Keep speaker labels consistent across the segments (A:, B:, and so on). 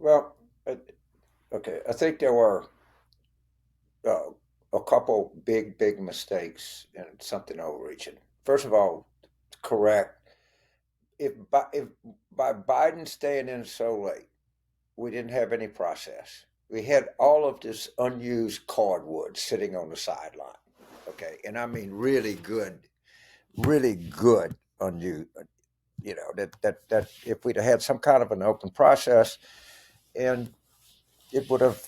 A: Well, uh, okay. I think there were uh, a couple big mistakes and something overreaching. First of all, correct. If by Biden staying in so late, we didn't have any process. We had all of this unused cordwood sitting on the sideline. Okay, and I mean really good unused. That if we'd have had some kind of an open process, and it would have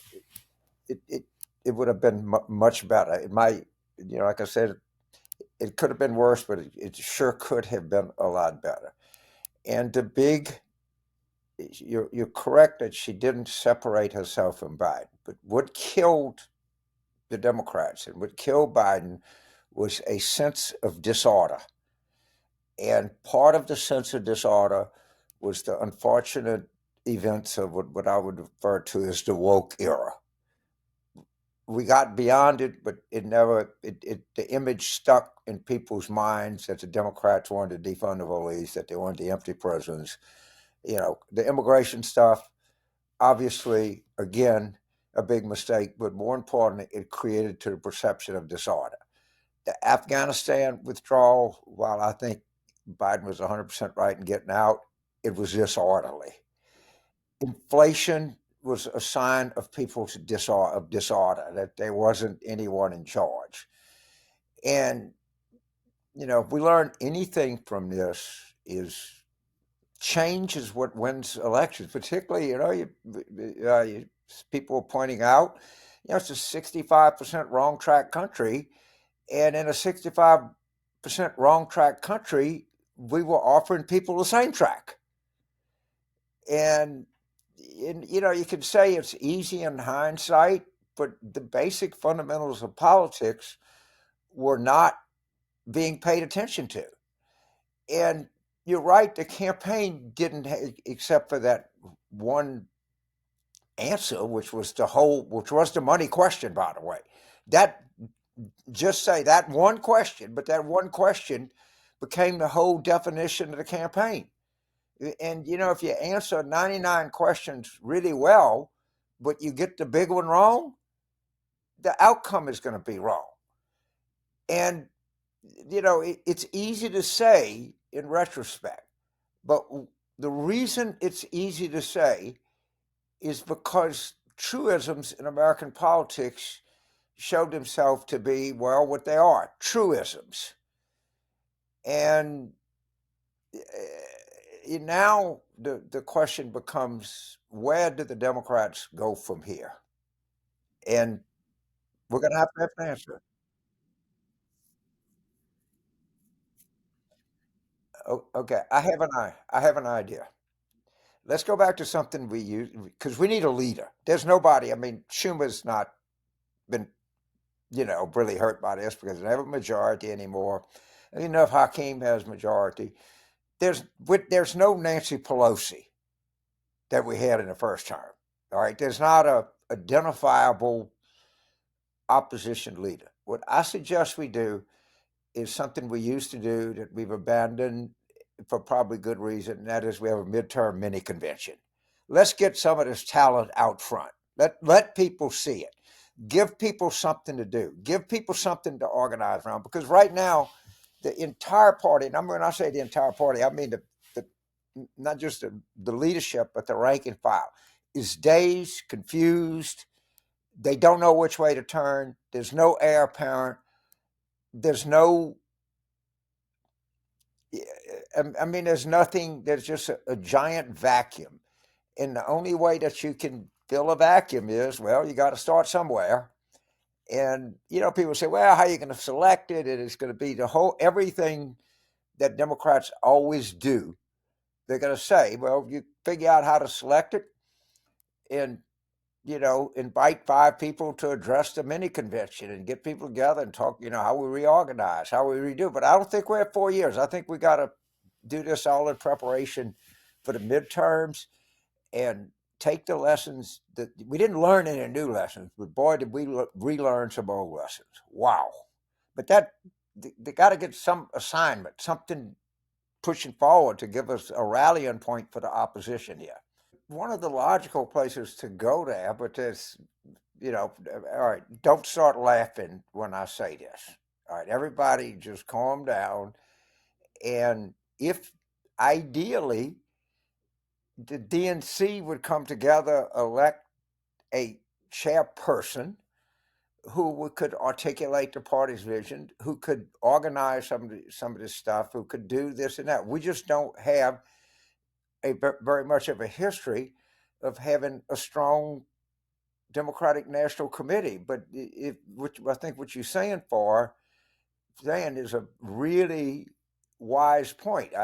A: it it, it would have been much better. It might, like I said, it could have been worse, but it sure could have been a lot better. And the big, you're correct that she didn't separate herself from Biden. But what killed the Democrats and what killed Biden was a sense of disorder. And part of the sense of disorder was the unfortunate events of what I would refer to as the woke era. We got beyond it, but it never, the image stuck in people's minds that the Democrats wanted to defund the police, that they wanted the empty prisons. The immigration stuff, obviously, again, a big mistake, but more importantly, it created to the perception of disorder. The Afghanistan withdrawal, while I think Biden was 100% right in getting out, it was disorderly. Inflation was a sign of people's disorder, that there wasn't anyone in charge. And, if we learn anything from this is change is what wins elections, particularly, people are pointing out, it's a 65% wrong track country. And in a 65% wrong track country, we were offering people the same track. And, you could say it's easy in hindsight, but the basic fundamentals of politics were not being paid attention to. And you're right, the campaign didn't, except for that one answer, which was the money question, by the way. That just say that one question, but that one question became the whole definition of the campaign. And if you answer 99 questions really well, but you get the big one wrong, the outcome is going to be wrong. And it's easy to say in retrospect, but the reason it's easy to say is because truisms in American politics showed themselves to be, well, what they are, truisms. And now the question becomes, where do the Democrats go from here? And we're going to have an answer. Okay, I have an idea. Let's go back to something we use because we need a leader. There's nobody. I mean, Schumer's not been, really hurt by this because they have a majority anymore. And enough Hakeem has majority. There's no Nancy Pelosi that we had in the first term. All right, there's not a identifiable opposition leader. What I suggest we do is something we used to do that we've abandoned for probably good reason, and that is we have a midterm mini convention. Let's get some of this talent out front. Let people see it. Give people something to do. Give people something to organize around. Because right now, the entire party, and when I say the entire party, I mean the not just the leadership, but the rank and file, is dazed, confused. They don't know which way to turn. There's no heir apparent. There's no I mean, there's nothing, there's just a giant vacuum. And the only way that you can fill a vacuum is, well, you got to start somewhere. And, people say, well, how are you going to select it? And it's going to be everything that Democrats always do. They're going to say, well, you figure out how to select it and, invite five people to address the mini convention and get people together and talk, how we reorganize, how we redo. But I don't think we have 4 years. I think we got to do this all in preparation for the midterms and take the lessons that we didn't learn any new lessons, but boy, did we relearn some old lessons. Wow. But they got to get some assignment, something pushing forward to give us a rallying point for the opposition here. one of the logical places to go there, but there's, all right, don't start laughing when I say this. All right, everybody just calm down. And if ideally the DNC would come together, elect a chairperson who could articulate the party's vision, who could organize some of this stuff, who could do this and that. We just don't have very much of a history of having a strong Democratic National Committee. But which I think what you're saying is a really wise point.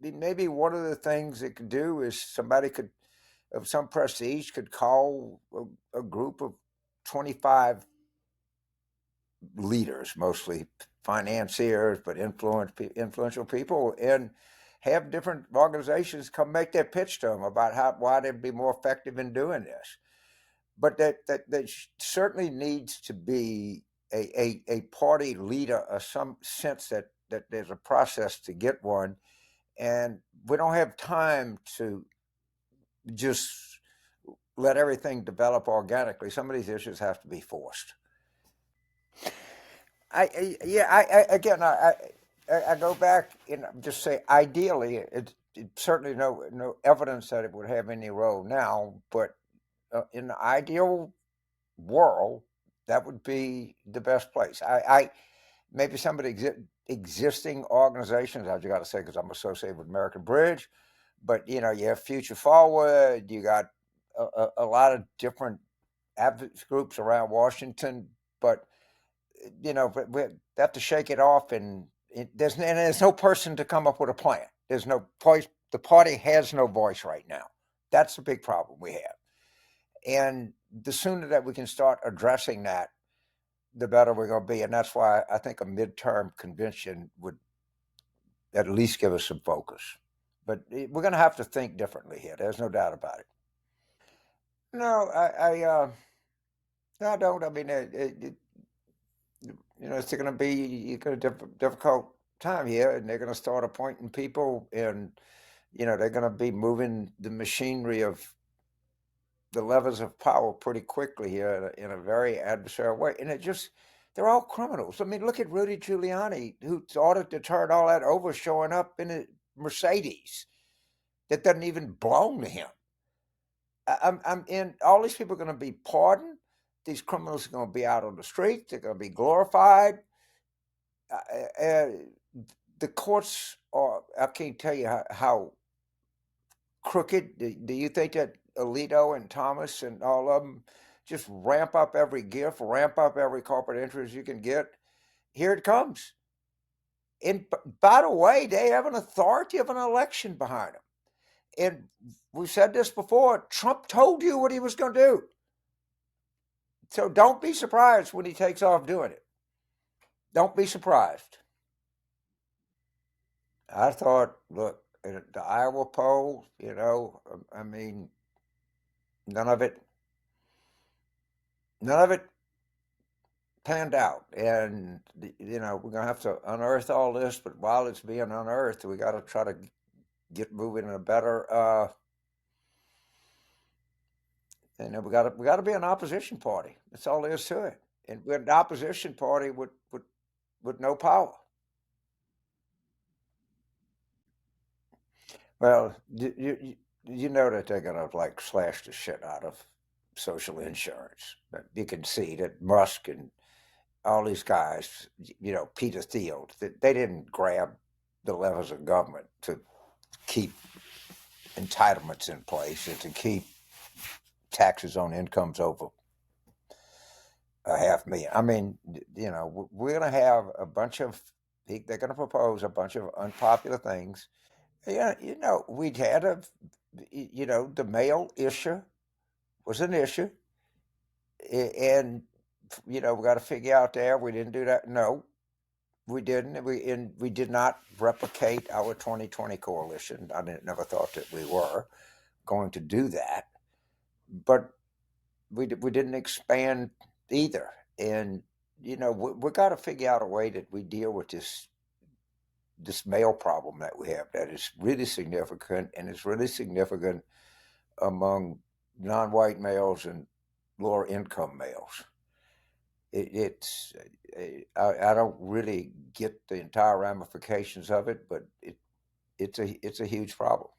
A: Maybe one of the things it could do is somebody could, of some prestige, could call a group of 25 leaders, mostly financiers, but influential people, and have different organizations come make their pitch to them about why they'd be more effective in doing this. But that certainly needs to be a party leader of some sense that there's a process to get one, and we don't have time to just let everything develop organically. Some of these issues have to be forced. Yeah, again, I go back and just say ideally, it's certainly no evidence that it would have any role now, but in the ideal world, that would be the best place. I maybe some of the existing organizations, I've got to say, because I'm associated with American Bridge, but you have Future Forward, you got a lot of different advocacy groups around Washington, but but we have to shake it off, and there's no person to come up with a plan. There's no voice. The party has no voice right now. That's the big problem we have. And the sooner that we can start addressing that, the better we're going to be. And that's why I think a midterm convention would at least give us some focus. But we're going to have to think differently here. There's no doubt about it. No, no, I don't. I mean, it's going to be a difficult time here, and they're going to start appointing people, and they're going to be moving the machinery of the levers of power pretty quickly here in a very adversarial way, and they're all criminals. I mean, look at Rudy Giuliani, who ordered to turn all that over, showing up in a Mercedes that doesn't even belong to him. I'm in. All these people are going to be pardoned. These criminals are going to be out on the street. They're going to be glorified. Uh, the courts are. I can't tell you how crooked. Do you think that Alito and Thomas and all of them just ramp up every gift, ramp up every corporate interest you can get? Here it comes. And by the way, they have an authority of an election behind them. And we've said this before, Trump told you what he was going to do. So don't be surprised when he takes off doing it. Don't be surprised. I thought, look, the Iowa poll, I mean, none of it panned out. And, we're going to have to unearth all this. But while it's being unearthed, we got to try to get moving in a better, we got to be an opposition party. That's all there is to it. And we're an opposition party with no power. Well, you know that they're gonna like slash the shit out of social insurance. But you can see that Musk and all these guys, Peter Thiel, they didn't grab the levers of government to keep entitlements in place and to keep taxes on incomes over a half million. I mean, we're going to have a bunch of, they're going to propose a bunch of unpopular things. Yeah, we'd had the mail issue was an issue. And, we got to figure out there, we didn't do that. No, we didn't. We did not replicate our 2020 coalition. I never thought that we were going to do that. But we didn't expand either. And we got to figure out a way that we deal with this mail problem that we have that is really significant, and it's really significant among non-white males and lower income males. It's I don't really get the entire ramifications of it, but it's a huge problem.